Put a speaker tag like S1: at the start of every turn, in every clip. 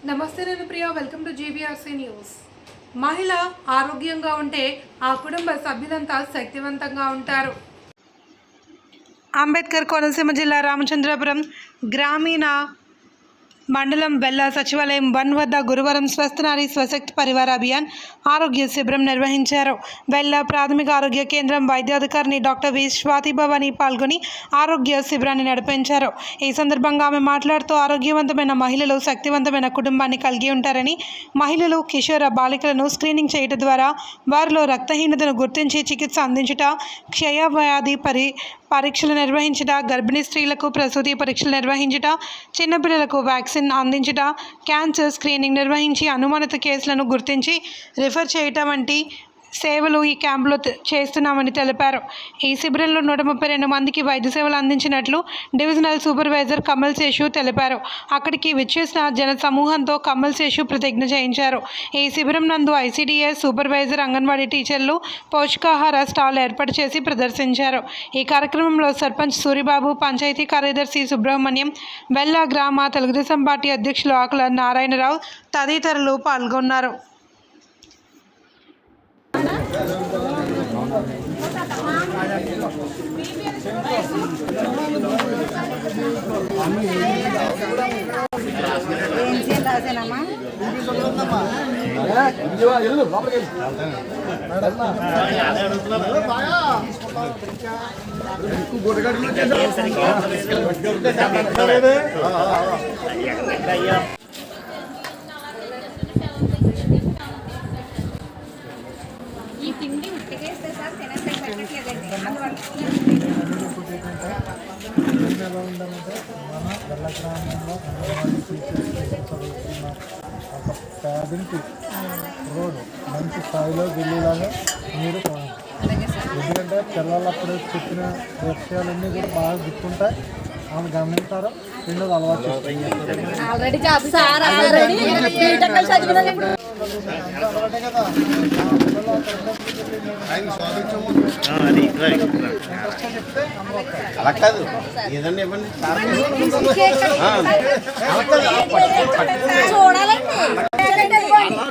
S1: నమస్తే నేను Priya, welcome to GVRC news. మహిళ ఆరోగ్యంగా ఉంటే ఆ కుటుంబ సభ్యులంతా శక్తివంతంగా ఉంటారు. అంబేద్కర్ కోనసీమ జిల్లా రామచంద్రపురం గ్రామీణ మండలం వెల్ల సచివాలయం 1 వద్ద గురువారం స్వస్థ నారీ స్వశక్తి పరివార అభియాన్ ఆరోగ్య శిబిరం నిర్వహించారు. వెల్ల ప్రాథమిక ఆరోగ్య కేంద్రం వైద్యాధికారిని డాక్టర్ వి స్వాతిభవాని పాల్గొని ఆరోగ్య శిబిరాన్ని నడిపించారు. ఈ సందర్భంగా ఆమె మాట్లాడుతూ ఆరోగ్యవంతమైన మహిళలు శక్తివంతమైన కుటుంబాన్ని కలిగి ఉంటారని, మహిళలు కిషోర బాలికలను స్క్రీనింగ్ చేయడం ద్వారా వారిలో రక్తహీనతను గుర్తించి చికిత్స అందించుట, క్షయవ్యాధి పరీక్షలు నిర్వహించుట, గర్భిణీ స్త్రీలకు ప్రసూతి పరీక్షలు నిర్వహించుట, చిన్నపిల్లలకు వ్యాక్సిన్ అందించుట, క్యాన్సర్ స్క్రీనింగ్ నిర్వహించి అనుమానిత కేసులను గుర్తించి రిఫర్ చేయటం వంటి సేవలు ఈ క్యాంపులో చేస్తున్నామని తెలిపారు. ఈ శిబిరంలో 132 మందికి వైద్య సేవలు అందించినట్లు డివిజనల్ సూపర్వైజర్ కమల్ శేషు తెలిపారు. అక్కడికి విచ్చేసిన జన సమూహంతో కమల్ శేషు ప్రతిజ్ఞ చేయించారు. ఈ శిబిరం నందు ఐసీడీఎస్ సూపర్వైజర్, అంగన్వాడీ టీచర్లు పౌష్టికాహార స్టాల్ ఏర్పాటు చేసి ప్రదర్శించారు. ఈ కార్యక్రమంలో సర్పంచ్ సూరిబాబు, పంచాయతీ కార్యదర్శి సుబ్రహ్మణ్యం, వెల్ల గ్రామ తెలుగుదేశం పార్టీ అధ్యక్షులు ఆకుల నారాయణరావు తదితరులు పాల్గొన్నారు.
S2: ఈ తిండి ఉట్టికేస్తే సార్ తినట్లేదు, పెట్టట్లేదండి. అందువల్ల
S3: ఎలా ఉండాలంటే మన వెల్ల గ్రామంలో అంగన్వాడీ టీచర్స్ చదువుతున్న ఒక పేదింటి రోడ్డు మంచి స్థాయిలో వెళ్ళేలాగా మీరు చూడండి. ఎందుకంటే పిల్లలప్పుడు చెప్పిన విషయాలన్నీ కూడా బాగా గుర్తుంటాయి. ఆమె గమనించారో రెండోది అలవాటు
S2: ఆల్రెడీ
S3: కదా.
S4: అలా కాదు, ఏదన్నా ఇవ్వండి.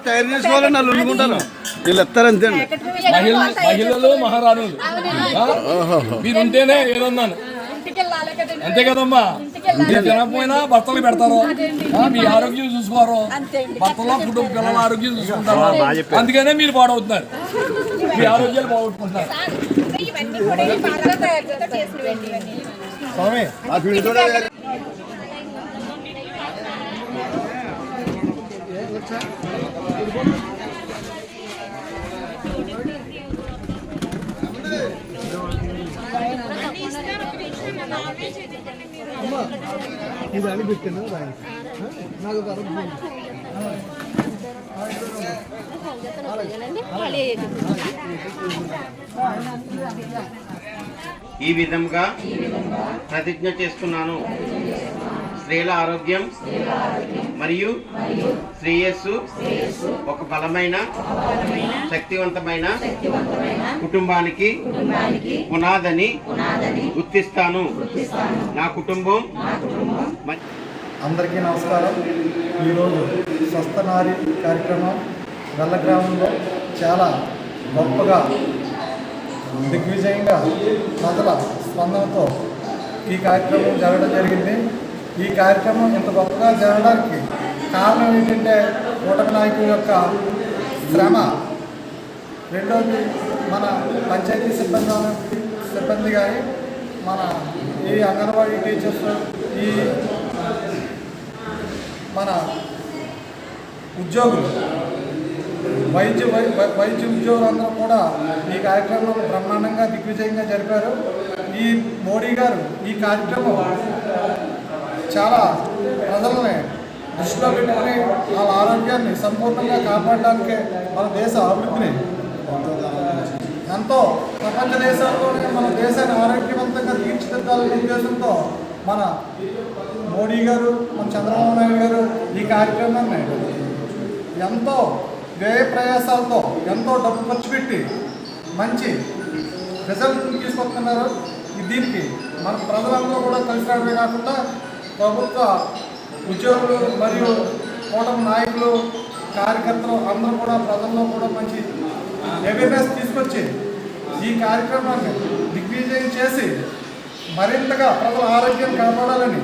S4: తయారు చేసుకోవాలని వాళ్ళు వండుకుంటారు, వీళ్ళు ఎత్తారంతే అండి.
S5: మహిళలు మహారాణులు మీరుంటేనే ఏదన్నాను, అంతే కదమ్మా. మీరు తినకపోయినా భర్తలు పెడతారు, మీ ఆరోగ్యం చూసుకోరు, భర్తలో కుటుంబ పిల్లల ఆరోగ్యం చూసుకుంటారు. అందుకనే మీరు పాడవుతున్నారు, మీ ఆరోగ్యాలు బాగుంటున్నారు.
S3: ఇది అని పెట్టాను నాకు
S4: ఈ విధంగా ప్రతిజ్ఞ చేస్తున్నాను. స్త్రీల ఆరోగ్యం మరియు శ్రేయస్సు ఒక బలమైన శక్తివంతమైన కుటుంబానికి పునాదని గుర్తిస్తాను. నా కుటుంబం.
S3: అందరికీ నమస్కారం. ఈరోజు స్వస్థ నారీ కార్యక్రమం వెల్ల గ్రామంలో చాలా గొప్పగా దిగ్విజయంగా ప్రజల స్పందనతో ఈ కార్యక్రమం జరగడం జరిగింది. ఈ కార్యక్రమం ఇంత గొప్పగా జరగడానికి కారణం ఏంటంటే కూటమి నాయకుల యొక్క శ్రమ, రెండోది మన పంచాయతీ సిబ్బంది కానీ మన ఈ అంగన్వాడీ టీచర్స్, ఈ మన ఉద్యోగులు, వైద్య ఉద్యోగులందరూ కూడా ఈ కార్యక్రమం బ్రహ్మాండంగా దిగ్విజయంగా జరిపారు. ఈ మోడీ గారు ఈ కార్యక్రమం చాలా ప్రజలని దృష్టిలో పెట్టుకుని వాళ్ళ ఆరోగ్యాన్ని సంపూర్ణంగా కాపాడడానికే మన దేశ అభివృద్ధిని ఎంతో ప్రపంచ దేశాల్లోనే మన దేశాన్ని ఆరోగ్యవంతంగా తీర్చిదిద్దాలనే ఉద్దేశంతో మన మోడీ గారు, మన చంద్రబాబు నాయుడు గారు ఈ కార్యక్రమాన్ని ఎంతో వ్యయ ప్రయాసాలతో ఎంతో డబ్బు ఖర్చు పెట్టి మంచి రిజల్ట్ తీసుకొస్తున్నారు. దీనికి మన ప్రజలందరూ కూడా కలిసి రావడమే కాకుండా ప్రభుత్వ ఉద్యోగులు మరియు కూటమి నాయకులు కార్యకర్తలు అందరూ కూడా ప్రజల్లో కూడా మంచి అవేర్నెస్ తీసుకొచ్చి ఈ కార్యక్రమాన్ని దిగ్విజయం చేసి మరింతగా ప్రజల ఆరోగ్యం కాపాడాలని,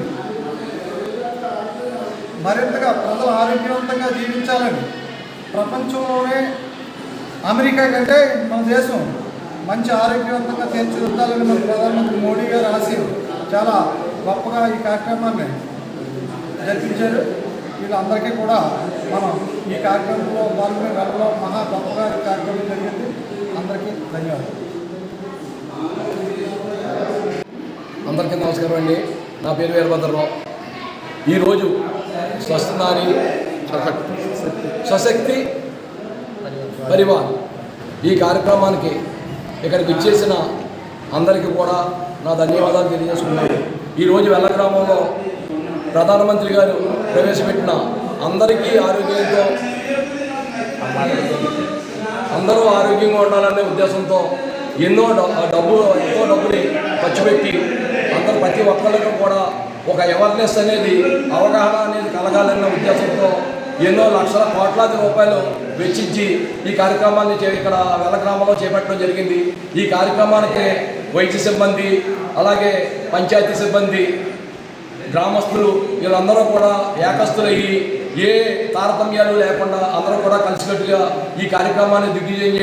S3: మరింతగా ప్రజలు ఆరోగ్యవంతంగా జీవించాలని, ప్రపంచంలోనే అమెరికా కంటే మన దేశం మంచి ఆరోగ్యవంతంగా తీర్చిదిద్దాలని మన ప్రధానమంత్రి మోడీ గారు ఆశయం చాలా గొప్పగా ఈ కార్యక్రమాన్ని జరిపించారు. వీళ్ళందరికీ కూడా మనం ఈ కార్యక్రమంలో పాల్గొనే వెళ్ళడం మహా గొప్పగా ఈ కార్యక్రమం జరిగింది. అందరికీ ధన్యవాదాలు.
S5: అందరికీ నమస్కారం అండి. నా పేరు వీరభద్రరావు. ఈరోజు స్వస్థనారి స్వశక్తి పరివార్ ఈ కార్యక్రమానికి ఇక్కడికి ఇచ్చేసిన అందరికీ కూడా నా ధన్యవాదాలు తెలియజేసుకున్నాను. ఈరోజు వెల్ల గ్రామంలో ప్రధానమంత్రి గారు ప్రవేశపెట్టిన అందరికీ ఆరోగ్యంతో అందరూ ఆరోగ్యంగా ఉండాలనే ఉద్దేశంతో ఎంతో డబ్బుని ఖర్చు పెట్టి అందరూ ప్రతి ఒక్కళ్ళకు కూడా ఒక అవేర్నెస్ అనేది అవగాహన అనేది కలగాలన్న ఉద్దేశంతో ఎన్నో లక్షల కోట్లాది రూపాయలు వెచ్చించి ఈ కార్యక్రమాన్ని ఇక్కడ వెల్ల గ్రామంలో చేపట్టడం జరిగింది. ఈ కార్యక్రమానికి వైద్య సిబ్బంది, అలాగే పంచాయతీ సిబ్బంది, గ్రామస్తులు వీళ్ళందరూ కూడా ఏకస్తులయ్యి ఏ తారతమ్యాలు లేకుండా అందరూ కూడా కలిసికట్టుగా ఈ కార్యక్రమాన్ని దిగ్విజయం